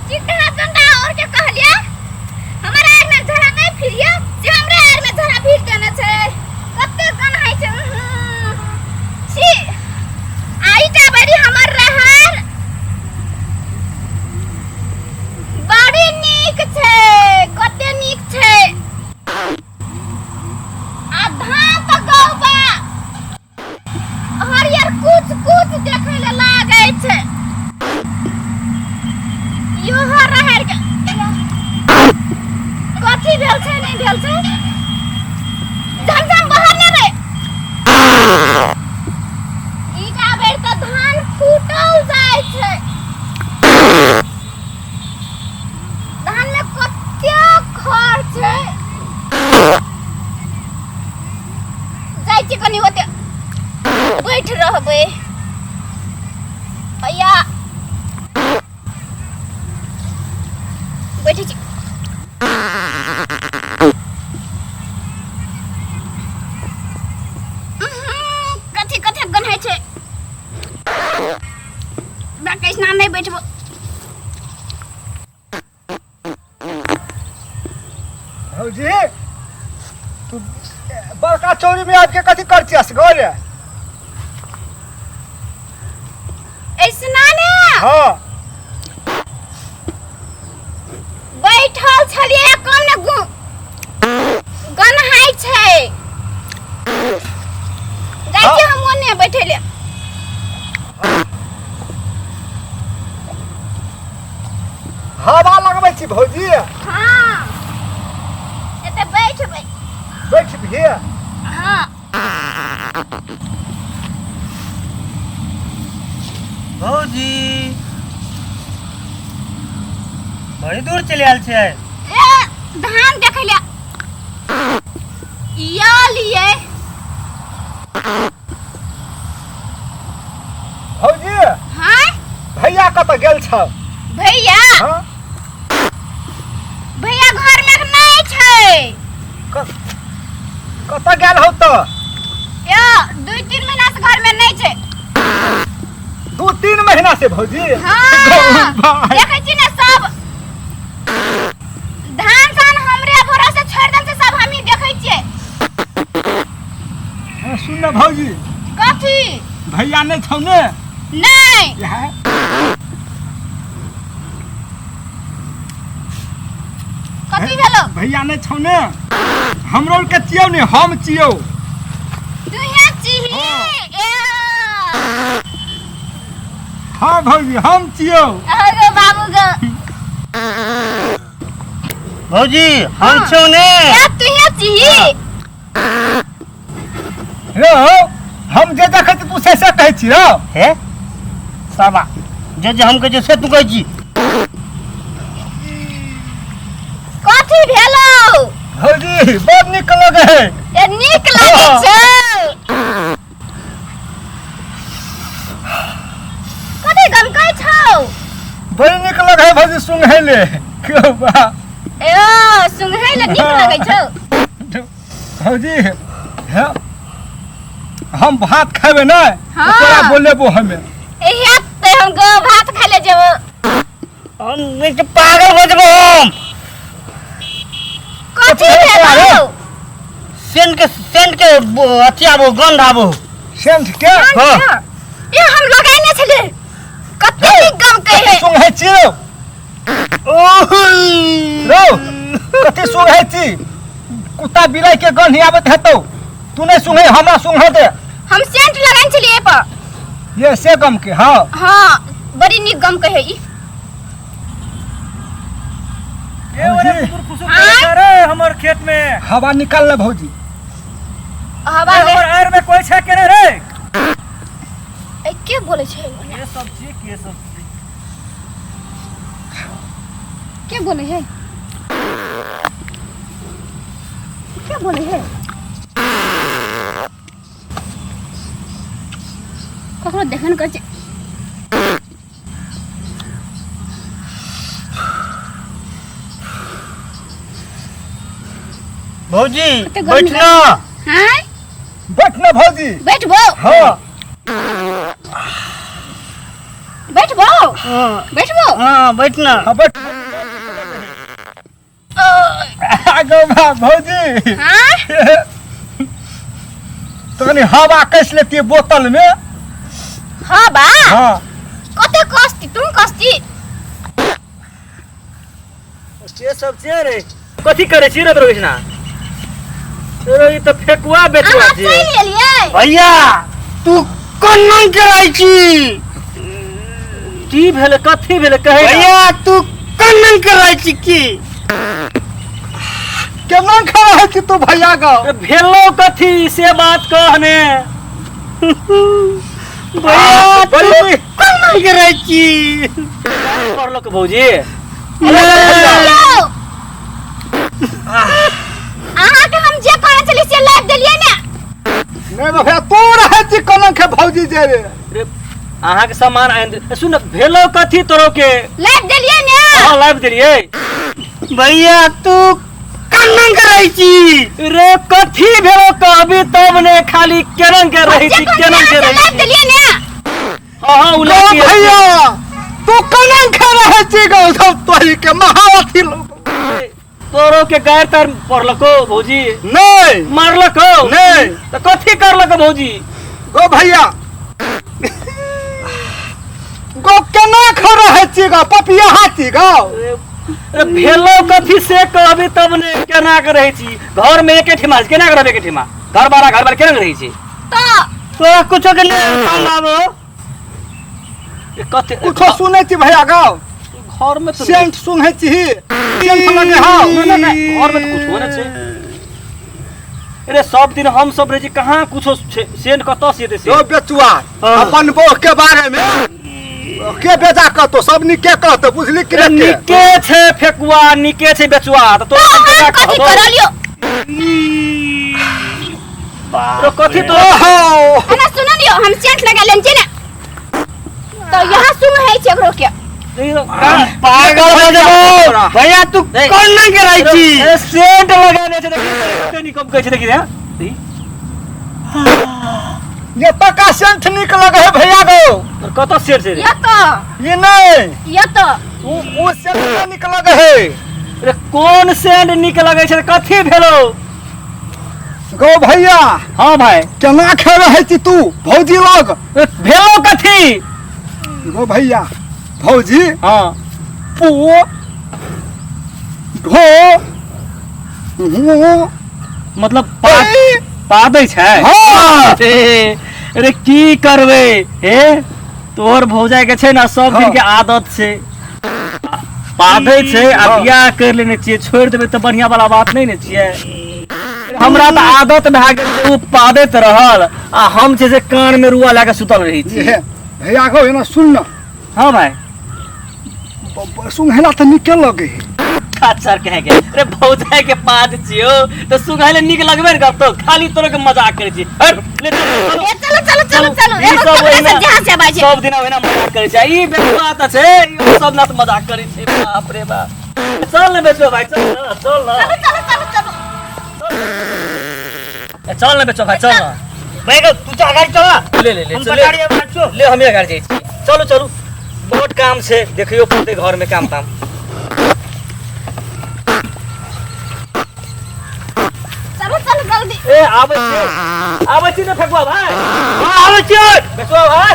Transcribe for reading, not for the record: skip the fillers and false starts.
चिकना गंगा और के कहलिया हमरा आर में धरा नहीं फिरियो से हमरा आर में धरा फिर देना छे कते गन है छे छी आईटा बड़ी हमर रहर बड़ी नीक छे कते नीक छे आधा तो गौबा हरियर कुछ कुछ देखे ले लागे छे यो रहर के कथी भेल छे नहीं भेल छे झमझम बाहर न रे ई का बेर त धान फूटल जाय छे धान में कते खर छे जाय छी कनी होते बैठ रहबे भैया बैठे छी कथी कथी गन है छे बाकी स्नान नहीं बैठबो भौजी तू बड़का चौरी में आके कथी करती हस गोरे स्नान हां बैठल छलिए कम ने गन है छे जाय छी हम ओने बैठले हवा लगबै छी भौजी हां एते बैठबै बैठ भी हां भौजी बड़ी दूर चले आल छे ए धान देखलिया या लिए भौजी हां भैया कत गेल छ भैया हां भैया घर में नहीं छे कत गेल हो त या 2-3 महीना से घर में नहीं छे 2-3 महीना से भौजी हां देखै छी ना सब धान सान हमरे भरोसे छोड़ दम से सब हमी देखै छियै सुन न भौजी कथी भैया नहीं छौ ने नहीं कथी भेलो भैया नहीं छौ ने हमरो के चियो ने हम चियो तू यहाँ चिही हां भौजी हम चियो अरे बाबू ग भौजी हम छौ ने या तू यहाँ चिही रो हम जे देखै छी तू से कहै छी रो हे साबा जे हम कह से तू कह छी कथी भेलो भौजी बहुत निक लगे है ए नीक लागे छै कथी गम कहै छौ बड़ी निक लगे है भौजी सुंघै ले क्यों बा ए सुंघै ले नीक लागे छौ भौजी है हम भात खाबे ना हाँ। तोरा बोलेबो हमें एहे ते हम ग भात खाइ ले जेबो हम नहीं तो पागल हो जबो हम कथी भेलो सेंट के अथी आबो गंध आबो सेंट के हाँ। ये हम लोग आने छले कते नीक गम कहे सुंघै छी रो कते सुंघै छी कुत्ता बिलाई के गंध आबत हेतौ तू नहीं सुंघै हमरा सुंघ दे हम सेंट लगाइन छलिए ए पर ये से गम के हां हां बड़ी नीक गम कहे ई ये ओरे कुकुर कुसुम करे रे हमर खेत में हवा निकाल ले भौजी हवा ले हमर आर में कोई छे केने रे ए के बोले छै ये सब्जी के सब्जी के बोले है क्या बोले है ककरो देखन कर छै भौजी कते गर्मी बैठना हैं बैठ ना भौजी बैठबो हां बैठबो बैठबो हाँ बैठबो हाँ बैठना। हाँ बैठ आगो बा भौजी हाँ तनी हवा कैसे लेती है बोतल में। हाँ बा हाँ कते कस्ती तुम कस्ती से सब से रे कथी करे छी रे तोर बिना तोर ई तो फेकुआ बेचुआ अहाँ छी। चल लेलिए भैया तू कोन नहीं कराई छी की भेले कथी भेले कहे भैया तू कोन नहीं कराई छी की केना खड़ा है कि तू भैया गो भेलो कथी से बात कहने भैया तू बड़ी कोन नहीं कराई छी करलो के भौजी अहाँ के हम जे कहने चली से लाइव देलिए ने नहीं भैया तू रहे छी कोना के भौजी जे रे रे अहाँ के सामान आइन सुन भेलो कथी तोरो के लाइव देलिए ने हां लाइव देलिए भैया तू कन्नन कराई छी रे कथी भेलो कहबी तब ने खाली केरन के रही छी केरन के रही लाइव छी देलिए ने हां लो उलट भैया तू कोना खा रहे छी गो सब तोही के महारथी लोग तोरो के गायर तार पड़लको भौजी नहीं मारलको नहीं तो कथी करलको भौजी गो भैया गो केना खा रहे छी गो पपिया हाथी गो रे भेलो कथी से कहबी तब ने केना के रही छी घर में एके ठिमा केना के रहबे के ठिमा घर बार केना रही छी तो तो कुछो के नहीं लाबो कथी कुछो सुनै छी भैया गो घर में तो सेंट सुनै छी सेंट लगे हां नहीं घर में तो कुछ होना चाहिए अरे सब दिन हम सब रहे छी कहां कुछो सेंड कतो से देसे जो बेचुआ हाँ। अपन बो के बारे में के बेचा कहतो सब निके कहतो बुझली कि नहीं निके छे फेकुआ निके छे बेचुआ तो हम केना कथी कहबो करलियो तो कथी तो ओहो अना सुन लियो हम सेंट लगा लेन छी ने तो यहाँ सुन है छेकरो के पागल हो जाबो भैया तू कौन नहीं कराई छी सेंट लगाने छे देखी नहीं कम कहै छे देखी रे ये पक्का सेंट निक लगे है भैया गो और कतो सेंट से रे ये नहीं ये तो वो सेंट निक लगे है रे कौन सेंट निक लगे छे कथी भेलो गो भैया हां भाई केना खा रहे छी तू भौजी लोग भेलो कथी गो भैया भौजी हां पू घो हूं मतलब ए, पादै छै हाँ। अरे की करबे हे तोर भौजाई के छै ना सब दिन हाँ। के आदत छै पादै छै आ हाँ। बियाह कर लेने छियै छोड़ देबे त बढ़िया वाला बात नहीं ने छियै हमरा त आदत भए गेल उ पादैत रहल आ हम छै से कान में रुआ लगा सुतल रही छी ये भैया गो एना सुन ना हां भाई सुनहला त निके लगे है खाचर कहे के अरे भौजाई के पाद छियो तो सुगाले निक लगबे न करतो खाली तोरो के मजाक करे छी हट ले चलो चलो चलो चलो ई एगो सब कपड़ा ओहिना से जहां से बाजे सब दिन ओहिना मजाक करे छै ई बेटुआ त छै ई सब ना मजाक करे छै बाप रे बाप चल ने बेटुआ भाई चल ना चलो चलो चलो चलो चल ना बेटुआ भाई चल ना भाई तू जा गाड़ी चल ना ले ले ले हम चल गाड़ी में बैठो ले हम गाड़ी जाई छी चलो चलो बहुत काम छै देखियो पड़ते घर में काम ताम चलो चलो जल्दी ए आबै छी ने फेकुआ भाई हां आवे छी बेटुआ भाई